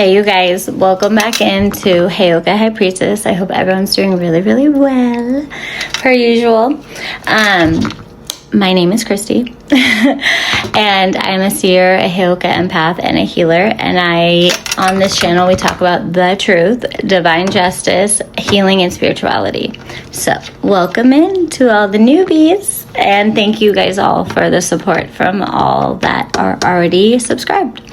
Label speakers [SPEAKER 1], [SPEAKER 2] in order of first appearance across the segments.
[SPEAKER 1] Hey you guys, welcome back into Hey Yoga High Priestess. I hope everyone's doing really well, per usual. My name is Christy, and I'm a seer, a Heyoka empath, and a healer. And on this channel, we talk about the truth, divine justice, healing, and spirituality. So welcome in to all the newbies, and thank you guys all for the support from all that are already subscribed.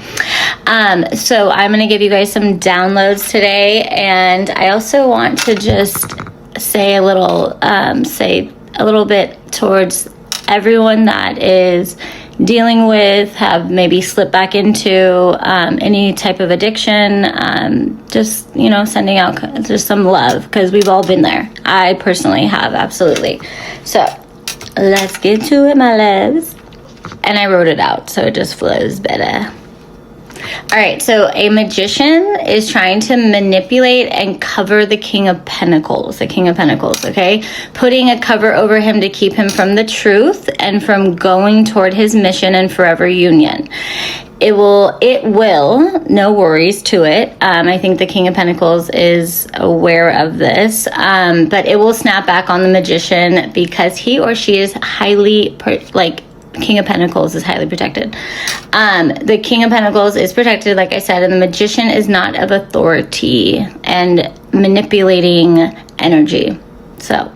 [SPEAKER 1] So I'm going to give you guys some downloads today, and I also want to just say a little bit towards everyone that is dealing with, have maybe slipped back into any type of addiction. Just, sending out just some love, because we've all been there. I personally have, absolutely. So let's get to it, my loves. And I wrote it out, so it just flows better. All right, so a magician is trying to manipulate and cover the King of Pentacles, okay? Putting a cover over him to keep him from the truth and from going toward his mission and forever union. It will, no worries to it. I think the King of Pentacles is aware of this, but it will snap back on the magician because he or she is highly, King of Pentacles is highly protected. The King of Pentacles is protected, like I said, and the magician is not of authority and manipulating energy. So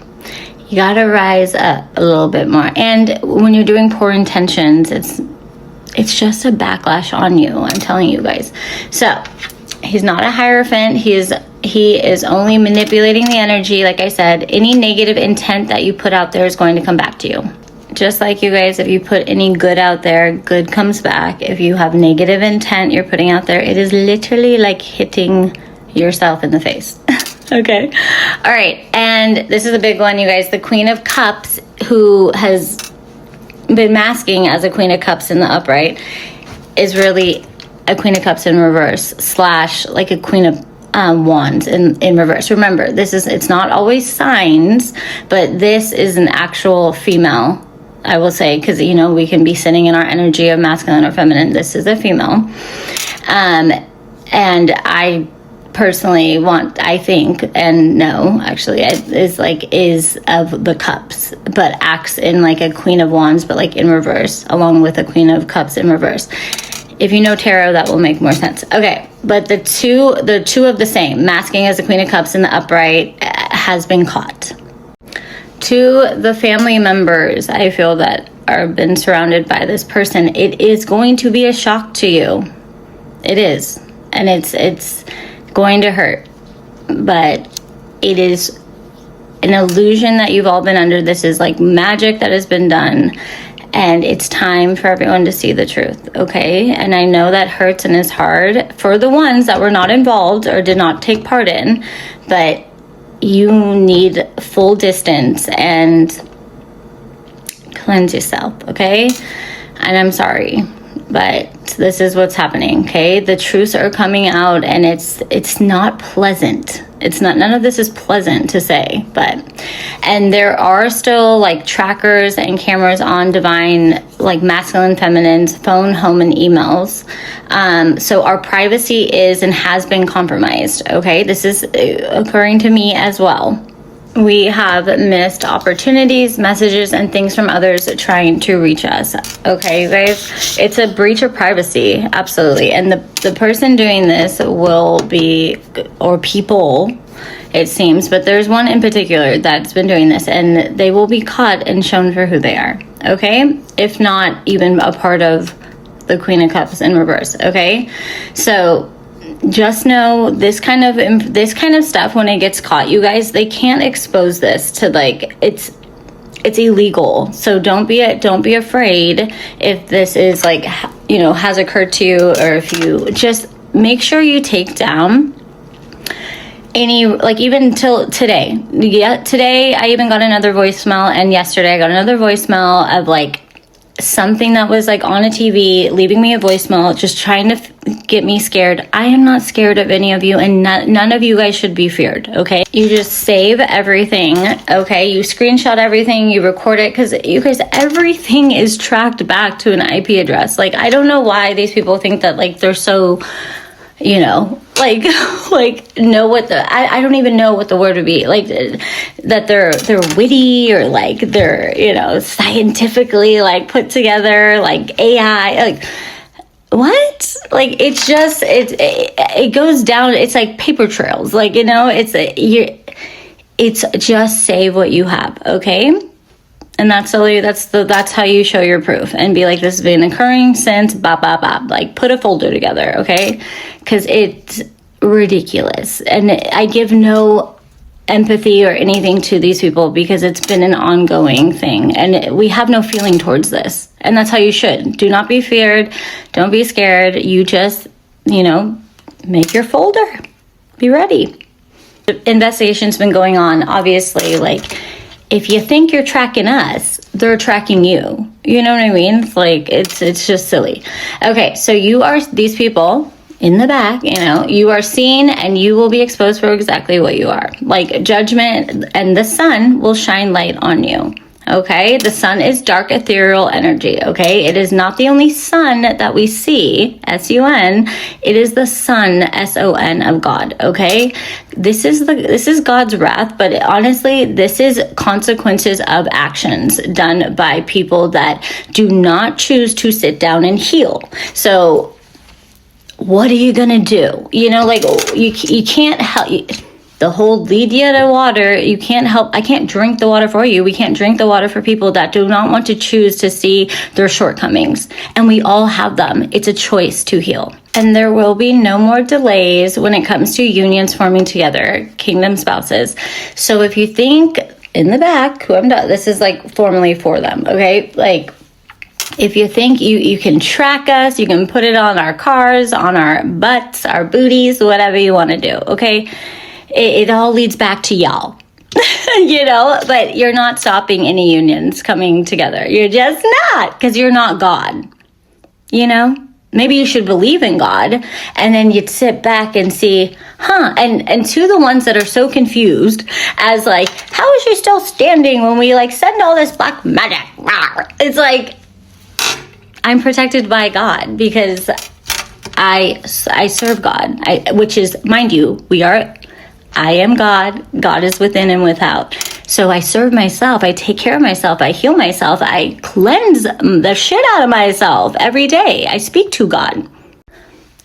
[SPEAKER 1] you gotta rise up a little bit more. And when you're doing poor intentions, it's just a backlash on you. I'm telling you guys. So he's not a hierophant. He is only manipulating the energy. Like I said, any negative intent that you put out there is going to come back to you. Just like you guys, if you put any good out there, good comes back. If you have negative intent you're putting out there, it is literally like hitting yourself in the face. Okay. All right. And this is a big one, you guys. The Queen of Cups, who has been masking as a Queen of Cups in the upright, is really a Queen of Cups in reverse / like a Queen of Wands in reverse. Remember, it's not always signs, but this is an actual female, I will say, because we can be sitting in our energy of masculine or feminine. This is a female, and I personally is of the cups, but acts in like a Queen of Wands, but like in reverse, along with a Queen of Cups in reverse. If you know tarot, that will make more sense. Okay, but the two of the same, masking as a Queen of Cups in the upright, has been caught. To the family members, I feel, that are been surrounded by this person, it is going to be a shock to you. It is, and it's going to hurt, but it is an illusion that you've all been under. This is like magic that has been done. And it's time for everyone to see the truth, okay? And I know that hurts and is hard for the ones that were not involved or did not take part in, but you need full distance and cleanse yourself, okay? And I'm sorry, but this is what's happening, okay? The truths are coming out, and it's not pleasant. None of this is pleasant to say, and there are still like trackers and cameras on divine, like masculine, feminine's phone, home, and emails. So our privacy is and has been compromised. Okay, this is occurring to me as well. We have missed opportunities, messages, and things from others trying to reach us. Okay, you guys, it's a breach of privacy, absolutely. And the person doing this will be, or people, it seems, but there's one in particular that's been doing this, and they will be caught and shown for who they are. Okay, if not even a part of the Queen of Cups in reverse. Okay, so just know this kind of stuff, when it gets caught, you guys, they can't expose this to, like, it's illegal. So don't be afraid if this is like, has occurred to you, or if you just make sure you take down any, like, even till today. Yeah, today I even got another voicemail, and yesterday I got another voicemail of like something that was like on a TV, leaving me a voicemail, just trying to get me scared. I am not scared of any of you, and none of you guys should be feared, okay? You just save everything, okay? You screenshot everything, you record it, because you guys, everything is tracked back to an IP address. Like, I don't know why these people think that, like, they're so you know, like know what I don't even know what the word would be, like that they're witty, or like they're, you know, scientifically like put together, like AI, like what? Like it's just it goes down, it's like paper trails, like, you know, it's just save what you have, okay? And that's how you show your proof and be like, this has been occurring since blah blah blah. Like put a folder together, okay? Because it's ridiculous, and I give no empathy or anything to these people because it's been an ongoing thing, and we have no feeling towards this. And that's how you should. Do not be feared. Don't be scared. You just, you know, make your folder. Be ready. The investigation's been going on, obviously, like. If you think you're tracking us, they're tracking you. You know what I mean? It's like, it's just silly. Okay, so you are these people in the back, you know, you are seen and you will be exposed for exactly what you are. Like judgment, and the sun will shine light on you. Okay, the sun is dark ethereal energy. Okay, it is not the only sun that we see, S-U-N. It is the sun, S-O-N, of God. Okay, this is God's wrath, but honestly, this is consequences of actions done by people that do not choose to sit down and heal. So, what are you gonna do? You know, like you can't help. The whole lead you to water, you can't help. I can't drink the water for you. We can't drink the water for people that do not want to choose to see their shortcomings. And we all have them. It's a choice to heal. And there will be no more delays when it comes to unions forming together, kingdom spouses. So if you think in the back, this is like formally for them, okay? Like, if you think you can track us, you can put it on our cars, on our butts, our booties, whatever you want to do, okay? It all leads back to y'all, you know, but you're not stopping any unions coming together. You're just not, because you're not God, you know? Maybe you should believe in God, and then you'd sit back and see, and to the ones that are so confused as like, how is she still standing when we like send all this black magic? It's like, I'm protected by God because I serve God, which is, mind you, I am God. God is within and without. So I serve myself. I take care of myself. I heal myself. I cleanse the shit out of myself every day. I speak to God.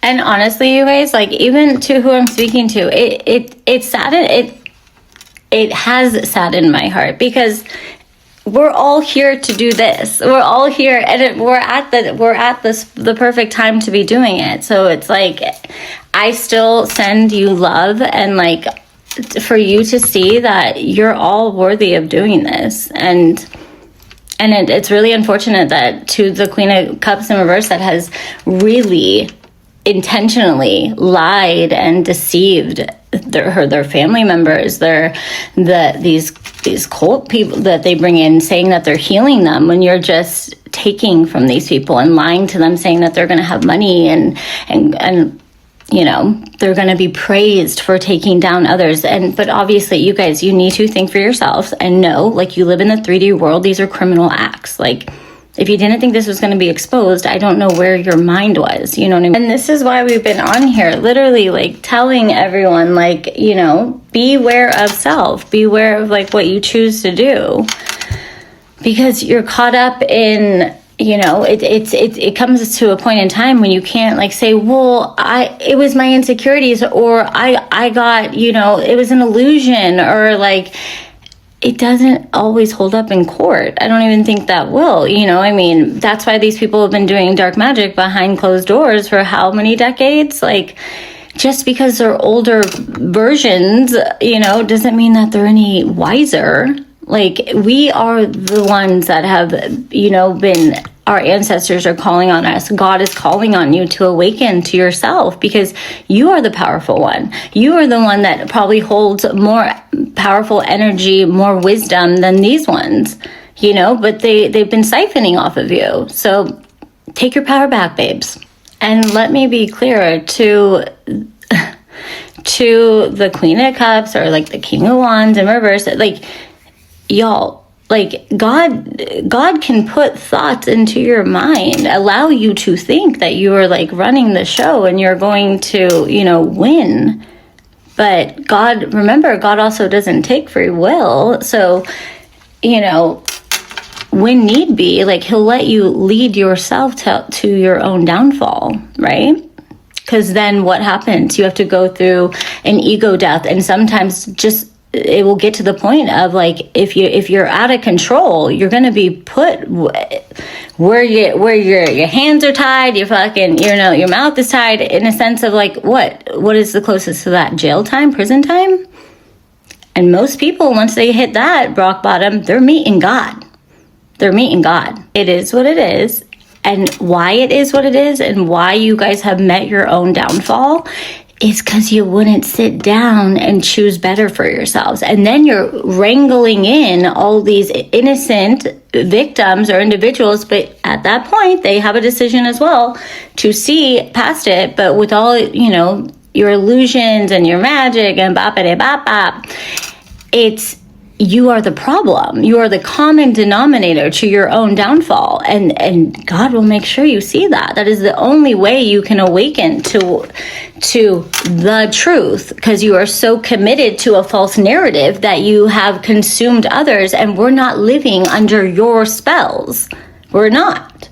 [SPEAKER 1] And honestly, you guys, like even to who I'm speaking to, it has saddened my heart because we're all here to do this. We're all here, and we're at the perfect time to be doing it. So it's like, I still send you love, and like for you to see that you're all worthy of doing this. And it's really unfortunate that to the Queen of Cups in reverse that has really intentionally lied and deceived their family members, these cult people that they bring in, saying that they're healing them when you're just taking from these people and lying to them, saying that they're going to have money and you know, they're going to be praised for taking down others. But obviously, you guys, you need to think for yourselves and know, like, you live in the 3D world. These are criminal acts. Like, if you didn't think this was going to be exposed, I don't know where your mind was. You know what I mean? And this is why we've been on here, literally, like, telling everyone, like, you know, beware of self. Beware of, like, what you choose to do. Because you're caught up in, you know, it comes to a point in time when you can't like say, well, it was my insecurities, or I got, you know, it was an illusion, or like, it doesn't always hold up in court. I don't even think that will, you know, I mean, that's why these people have been doing dark magic behind closed doors for how many decades? Like, just because they're older versions, you know, doesn't mean that they're any wiser. Like, we are the ones that have, you know, our ancestors are calling on us. God is calling on you to awaken to yourself because you are the powerful one. You are the one that probably holds more powerful energy, more wisdom than these ones, you know, but they've been siphoning off of you. So take your power back, babes. And let me be clear to the Queen of Cups or like the King of Wands in reverse, like, y'all, Like God can put thoughts into your mind, allow you to think that you are like running the show and you're going to, win. But remember, God also doesn't take free will. So, when need be, like he'll let you lead yourself to your own downfall, right? Because then what happens? You have to go through an ego death, and sometimes just it will get to the point of like if you're out of control, you're gonna be put where your hands are tied, your fucking your mouth is tied, in a sense of like what is the closest to that? Jail time, prison time? And most people, once they hit that rock bottom, they're meeting God. They're meeting God. It is what it is. And why it is what it is and why you guys have met your own downfall is because you wouldn't sit down and choose better for yourselves. And then you're wrangling in all these innocent victims or individuals, but at that point, they have a decision as well to see past it. But with all, your illusions and your magic and bop, you are the problem. You are the common denominator to your own downfall. And God will make sure you see that. That is the only way you can awaken to the truth, because you are so committed to a false narrative that you have consumed others, and we're not living under your spells. We're not.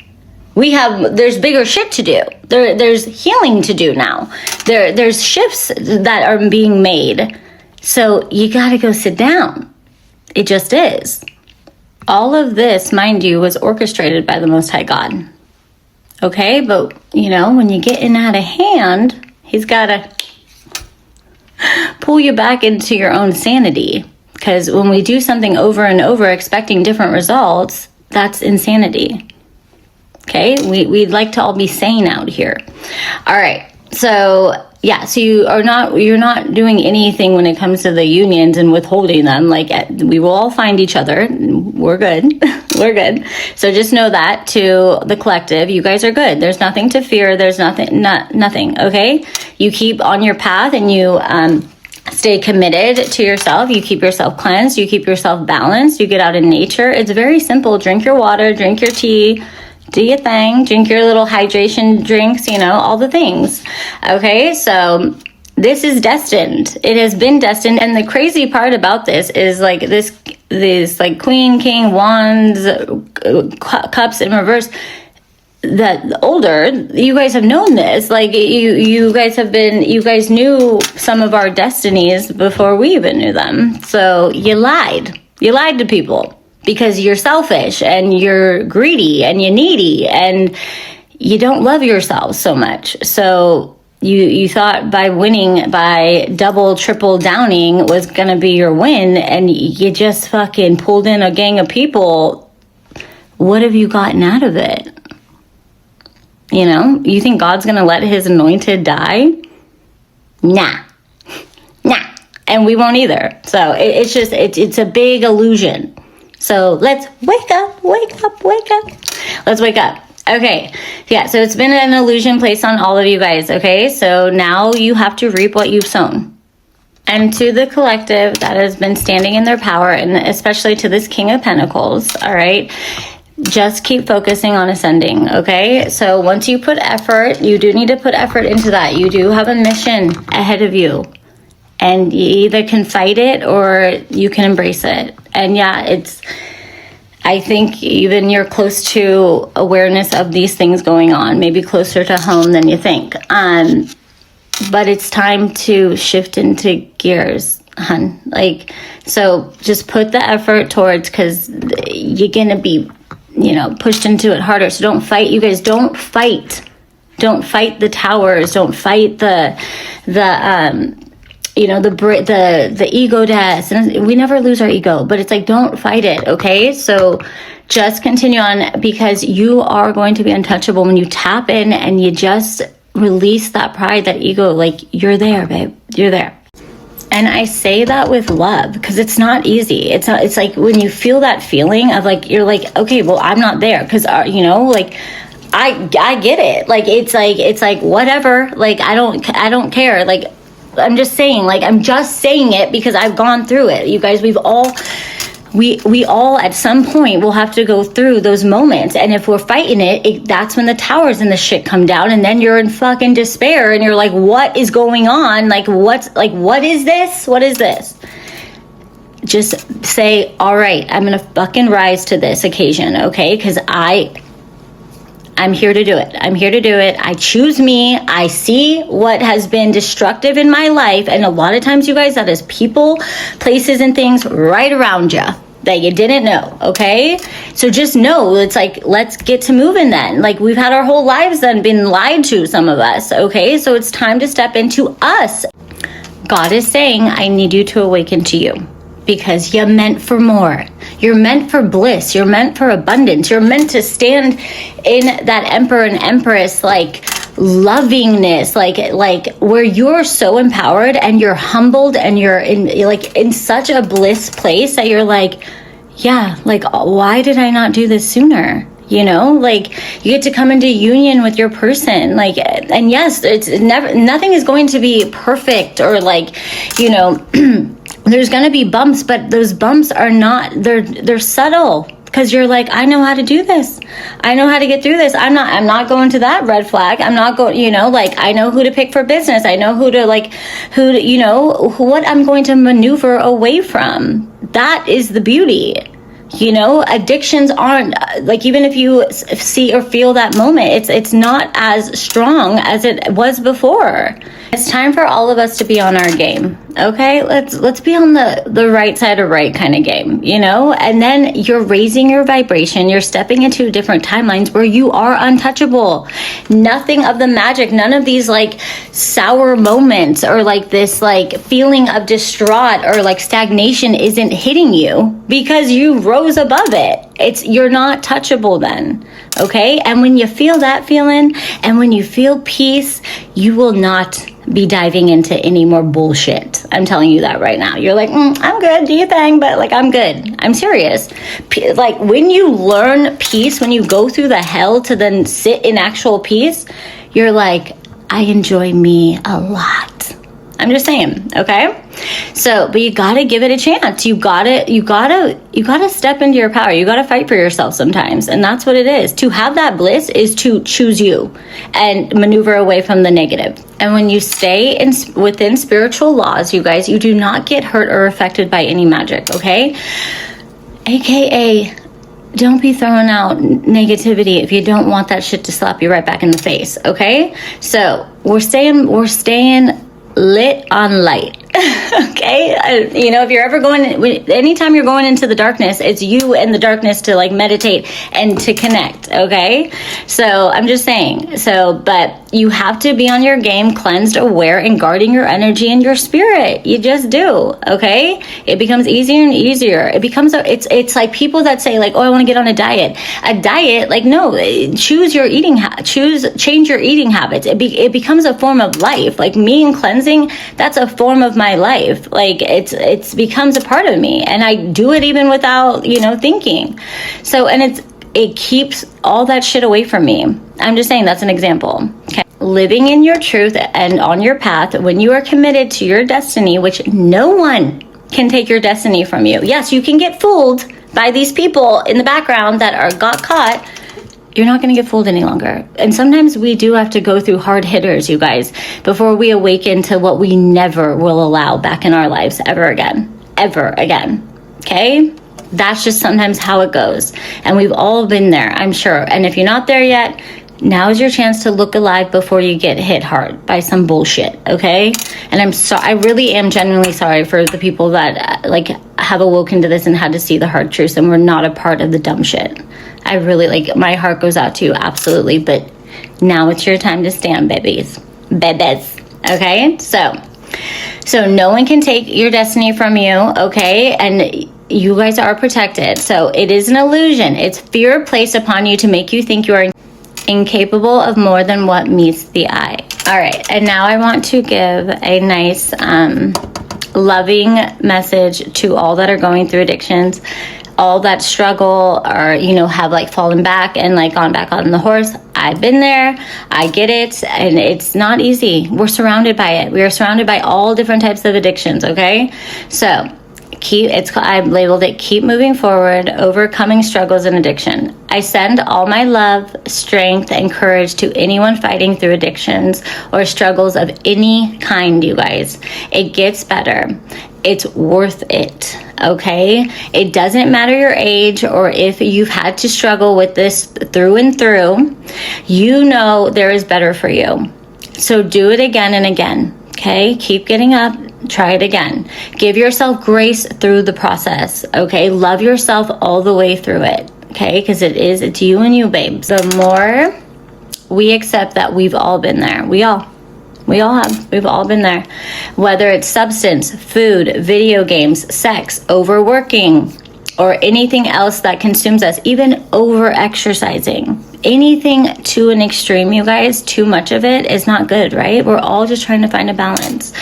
[SPEAKER 1] There's bigger shit to do. There's healing to do now. There's shifts that are being made. So you got to go sit down. It just is. All of this, mind you, was orchestrated by the Most High God. Okay? But, when you get out of hand, he's got to pull you back into your own sanity. Because when we do something over and over expecting different results, that's insanity. Okay? We'd like to all be sane out here. All right. So you're not doing anything when it comes to the unions and withholding them. Like, we will all find each other. We're good. We're good. So just know that to the collective, you guys are good. There's nothing to fear. There's nothing. Okay. You keep on your path and you, stay committed to yourself. You keep yourself cleansed. You keep yourself balanced. You get out in nature. It's very simple. Drink your water, drink your tea, do your thing, drink your little hydration drinks, all the things. Okay, so this is destined. It has been destined. And the crazy part about this is like this like Queen, King, Wands, Cups in reverse. That older, you guys have known this. Like you guys knew some of our destinies before we even knew them. So you lied. You lied to people. Because you're selfish and you're greedy and you're needy and you don't love yourself so much. So you thought by winning, by double, triple downing was going to be your win, and you just fucking pulled in a gang of people. What have you gotten out of it? You think God's going to let his anointed die? Nah. And we won't either. So it's a big illusion. So let's wake up. Let's wake up. Okay. Yeah. So it's been an illusion placed on all of you guys. Okay. So now you have to reap what you've sown. And to the collective that has been standing in their power, and especially to this King of Pentacles. All right. Just keep focusing on ascending. Okay. So once you put effort, you do need to put effort into that. You do have a mission ahead of you. And you either can fight it or you can embrace it. And I think even you're close to awareness of these things going on, maybe closer to home than you think. But it's time to shift into gears, hun. So just put the effort towards, because you're going to be, pushed into it harder. So don't fight, you guys. Don't fight. Don't fight the towers. Don't fight the ego deaths. And we never lose our ego, but it's like, don't fight it. Okay. So just continue on, because you are going to be untouchable when you tap in and you just release that pride, that ego. Like, you're there, babe. You're there. And I say that with love, because it's not easy. It's like when you feel that feeling of like, you're like, okay, well, I'm not there. Cause I get it. Like, it's like, whatever. Like, I don't care. Like, I'm just saying it because I've gone through it. You guys, we've all we all at some point will have to go through those moments. And if we're fighting that's when the towers and the shit come down, and then you're in fucking despair and you're like, what is going on? Like, what is this? What is this? Just say, all right, I'm gonna fucking rise to this occasion, okay? Because I'm here to do it. I'm here to do it. I choose me. I see what has been destructive in my life. And a lot of times, you guys, that is people, places, and things right around you that you didn't know, okay? So just know, it's like, let's get to moving then. Like, we've had our whole lives then been lied to, some of us, okay? So it's time to step into us. God is saying, I need you to awaken to you, because you're meant for more. You're meant for bliss. You're meant for abundance. You're meant to stand in that emperor and empress, like, lovingness, like where you're so empowered and you're humbled and you're in such a bliss place that you're like, yeah, like, why did I not do this sooner? You know, like, you get to come into union with your person, like, and yes, it's never, nothing is going to be perfect, or like, you know, there's going to be bumps, but those bumps are not, they're subtle. Because you're like, I know how to do this. I know how to get through this. I'm not going to that red flag. I'm not going, you know, like, I know who to pick for business. I know you know, what I'm going to maneuver away from. That is the beauty. You know, addictions aren't, like, even if you see or feel that moment, it's not as strong as it was before. It's time for all of us to be on our game, okay? Let's be on the right side of right kind of game, you know? And then you're raising your vibration. You're stepping into different timelines where you are untouchable. Nothing of the magic, none of these, like, sour moments or, like, this, like, feeling of distraught or, like, stagnation isn't hitting you, because you rose above it. You're not touchable then, okay? And when you feel that feeling, and when you feel peace, you will not be diving into any more bullshit. I'm telling you that right now. You're like, I'm good, do your thing, but, like, I'm good. I'm serious. Like, when you learn peace, when you go through the hell to then sit in actual peace, you're like, I enjoy me a lot. I'm just saying, okay? So, but you gotta give it a chance. You gotta step into your power. You gotta fight for yourself sometimes. And that's what it is. To have that bliss is to choose you and maneuver away from the negative. And when you stay within spiritual laws, you guys, you do not get hurt or affected by any magic, okay? AKA, don't be throwing out negativity if you don't want that shit to slap you right back in the face, okay? So, we're staying lit on light. Okay, you know, if you're ever anytime you're going into the darkness, it's you and the darkness to, like, meditate and to connect. Okay, so I'm just saying, but you have to be on your game, cleansed, aware, and guarding your energy and your spirit. You just do. Okay, it becomes easier and easier. It's like people that say, like, oh, I want to get on a diet, like, no, change your eating habits. It becomes a form of life. Like, me and cleansing, that's a form of my life. Like, it's becomes a part of me, and I do it even without, you know, thinking. So, and it keeps all that shit away from me. I'm just saying, that's an example. Okay, living in your truth and on your path, when you are committed to your destiny, which no one can take your destiny from you. Yes, you can get fooled by these people in the background that got caught. You're not going to get fooled any longer. And sometimes we do have to go through hard hitters, you guys, before we awaken to what we never will allow back in our lives ever again. Okay? That's just sometimes how it goes. And we've all been there, I'm sure. And if you're not there yet, now is your chance to look alive before you get hit hard by some bullshit, okay? And I really am genuinely sorry for the people that like have awoken to this and had to see the hard truths and were not a part of the dumb shit. I really, like, my heart goes out to you, absolutely. But now it's your time to stand, babies, okay? So no one can take your destiny from you, okay? And you guys are protected. So it is an illusion. It's fear placed upon you to make you think you are incapable of more than what meets the eye. All right, and now I want to give a nice loving message to all that are going through addictions, all that struggle or, you know, have, like, fallen back and, like, gone back on the horse. I've been there. I get it. And it's not easy. We're surrounded by it. We are surrounded by all different types of addictions, okay? So I've labeled it keep moving forward, overcoming struggles and addiction. I send all my love, strength, and courage to anyone fighting through addictions or struggles of any kind, you guys. It gets better. It's worth it, okay? It doesn't matter your age or if you've had to struggle with this through and through. You know there is better for you. So do it again and again, okay? Keep getting up. Try it again. Give yourself grace through the process, okay? Love yourself all the way through it, okay? Because it's you and you, babes. The more we accept that we've all been there. We all have. We've all been there. Whether it's substance, food, video games, sex, overworking, or anything else that consumes us, even over-exercising. Anything to an extreme, you guys, too much of it is not good, right? We're all just trying to find a balance.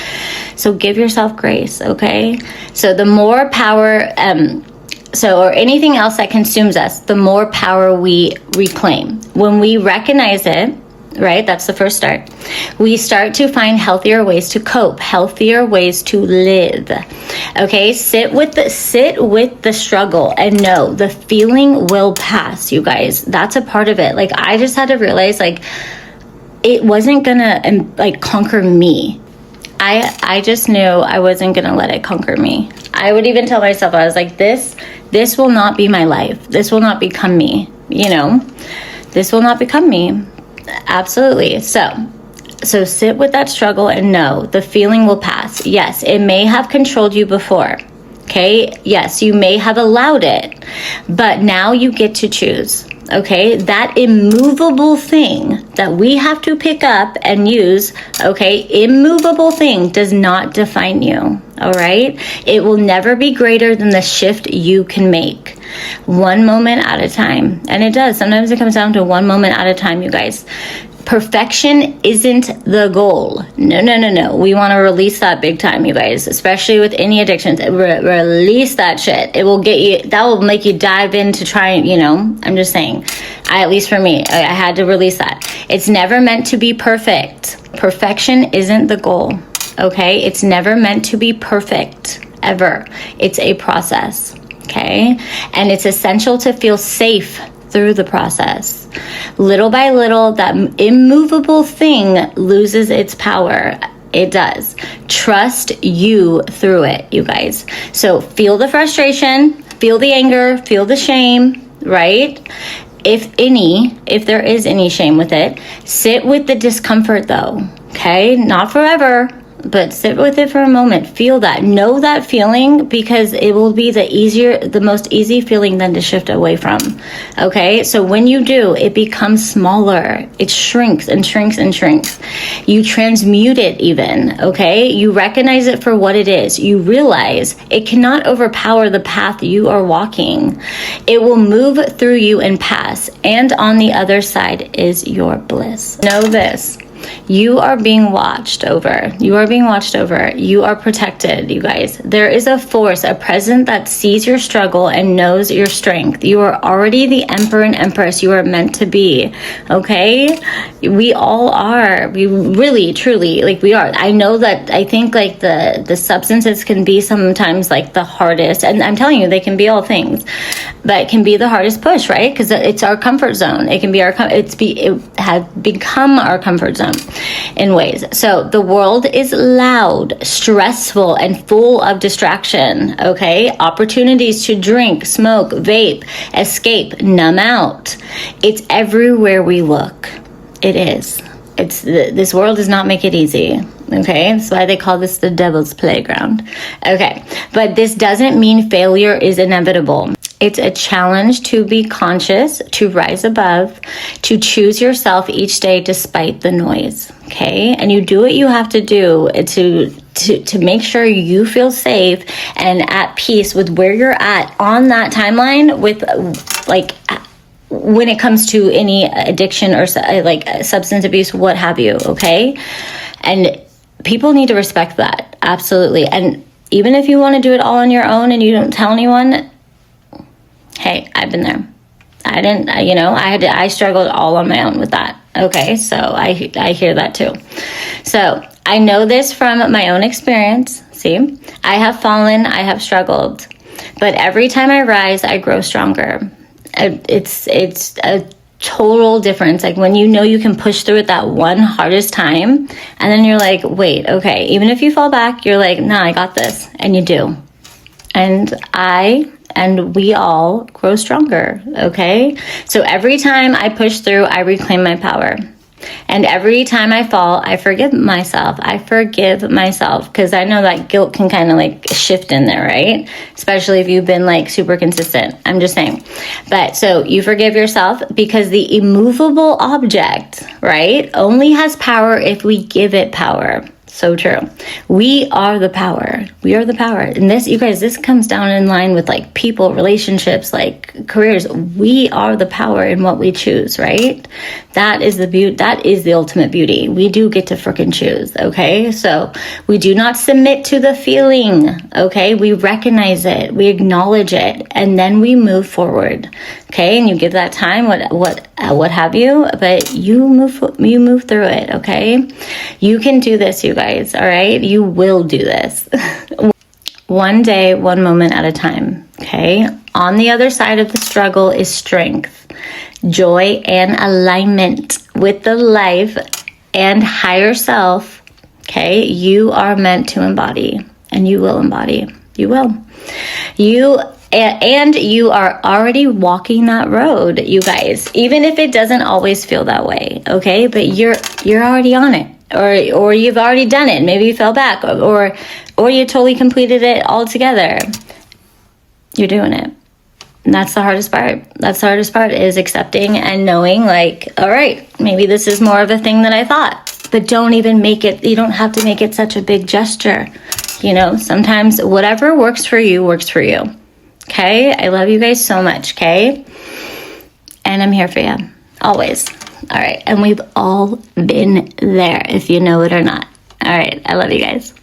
[SPEAKER 1] So give yourself grace, okay? So the more power, or anything else that consumes us, the more power we reclaim. When we recognize it, right? That's the first start. We start to find healthier ways to cope, healthier ways to live. Okay, sit with the struggle and know the feeling will pass, you guys. That's a part of it. Like, I just had to realize, like, it wasn't gonna conquer me. I just knew I wasn't gonna let it conquer me. I would even tell myself, I was like, this will not be my life. This will not become me, you know? This will not become me. Absolutely. So sit with that struggle and know the feeling will pass. Yes, it may have controlled you before. Okay. Yes, you may have allowed it, but now you get to choose. Okay. That immovable thing that we have to pick up and use. Okay. Immovable thing does not define you. All right. It will never be greater than the shift you can make. One moment at a time. And it does. Sometimes it comes down to one moment at a time, you guys. Perfection isn't the goal. No. We want to release that big time, you guys, especially with any addictions. Release that shit. It will get you, that will make you dive in to try, you know, I'm just saying, at least for me, I had to release that. It's never meant to be perfect. Perfection isn't the goal. Okay. It's never meant to be perfect ever. It's a process. Okay. And it's essential to feel safe through the process. Little by little, that immovable thing loses its power. It does. Trust you through it, you guys. So feel the frustration, feel the anger, feel the shame, right? If there is any shame with it, sit with the discomfort though, okay? Not forever, but sit with it for a moment. Feel that. Know that feeling, because it will be the most easy feeling then to shift away from. Okay? So when you do, it becomes smaller. It shrinks and shrinks and shrinks. You transmute it even. Okay? You recognize it for what it is. You realize it cannot overpower the path you are walking. It will move through you and pass. And on the other side is your bliss. Know this. You are being watched over. You are being watched over. You are protected, you guys. There is a force, a presence that sees your struggle and knows your strength. You are already the emperor and empress you are meant to be. Okay? We all are. We really, truly, like, we are. I know that I think like the substances can be sometimes like the hardest. And I'm telling you, they can be all things. But it can be the hardest push, right? Because it's our comfort zone. It can be it has become our comfort zone in ways. So the world is loud, stressful, and full of distraction. Okay, opportunities to drink, smoke, vape, escape, numb out. It's everywhere we look. It is. This world does not make it easy. Okay, that's why they call this the devil's playground. Okay, but this doesn't mean failure is inevitable. It's a challenge to be conscious, to rise above, to choose yourself each day despite the noise. Okay, and you do what you have to do to make sure you feel safe and at peace with where you're at on that timeline with like when it comes to any addiction or like substance abuse, what have you. Okay, and people need to respect that. Absolutely. And even if you want to do it all on your own and you don't tell anyone, hey, I've been there. I struggled all on my own with that. Okay, so I hear that too. So I know this from my own experience. See, I have fallen, I have struggled, but every time I rise, I grow stronger. It's a total difference. Like when you know you can push through it that one hardest time, and then you're like, wait, okay, even if you fall back, you're like, nah, I got this, and you do. And we all grow stronger, okay? So every time I push through, I reclaim my power. And every time I fall, I forgive myself. Because I know that guilt can kind of like shift in there, right? Especially if you've been like super consistent. I'm just saying. But so you forgive yourself, because the immovable object, right, only has power if we give it power. So true. We are the power. We are the power. And this, you guys, this comes down in line with like people, relationships, like careers. We are the power in what we choose, right? That is the beauty. That is the ultimate beauty. We do get to freaking choose, okay? So we do not submit to the feeling, okay? We recognize it, we acknowledge it, and then we move forward, okay? And you give that time, what have you, but you move through it, okay? You can do this, you guys, all right? You will do this. One day, one moment at a time, okay? On the other side of the struggle is strength, joy, and alignment with the life and higher self, okay? You are meant to embody, and you will embody. You will. And you are already walking that road, you guys, even if it doesn't always feel that way, okay? But you're already on it, or you've already done it. Maybe you fell back, or you totally completed it altogether. You're doing it. And that's the hardest part. That's the hardest part, is accepting and knowing, like, all right, maybe this is more of a thing than I thought. But don't even make it, you don't have to make it such a big gesture. You know, sometimes whatever works for you works for you. Okay? I love you guys so much, okay? And I'm here for you, always. All right, and we've all been there, if you know it or not. All right, I love you guys.